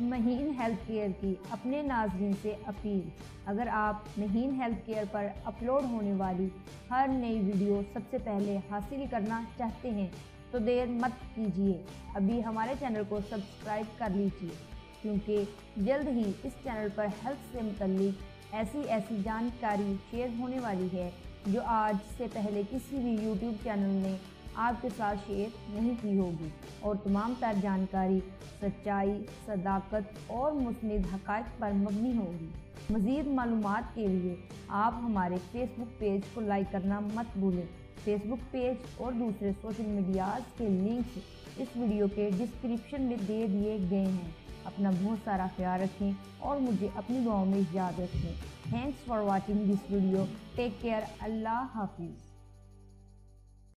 महीन health care की अपने नाज़रीन से अपील। अगर आप महीन हेल्थ केयर पर अपलोड होने वाली हर नई वीडियो सबसे पहले हासिल करना चाहते हैं तो देर मत कीजिए, अभी हमारे चैनल को सब्सक्राइब कर लीजिए, क्योंकि जल्द ही इस चैनल पर हेल्थ से मुतल्लिक ऐसी जानकारी शेयर होने वाली है जो आज से पहले किसी भी यूट्यूब चैनल ने आपके साथ शेयर नहीं की होगी, और तमाम तर जानकारी सच्चाई, सदाकत और मुस्निद हक़ाइक़ पर मबनी होगी। मज़ीद मालूमात के लिए आप हमारे फेसबुक पेज को लाइक करना मत भूलें। फेसबुक पेज और दूसरे सोशल मीडियाज़ के लिंक्स इस वीडियो के डिस्क्रिप्शन में दे दिए गए हैं। अपना बहुत सारा ख्याल रखें और मुझे अपनी दुआओं में याद रखें। Thanks for watching this video. Take care. अल्लाह हाफिज़।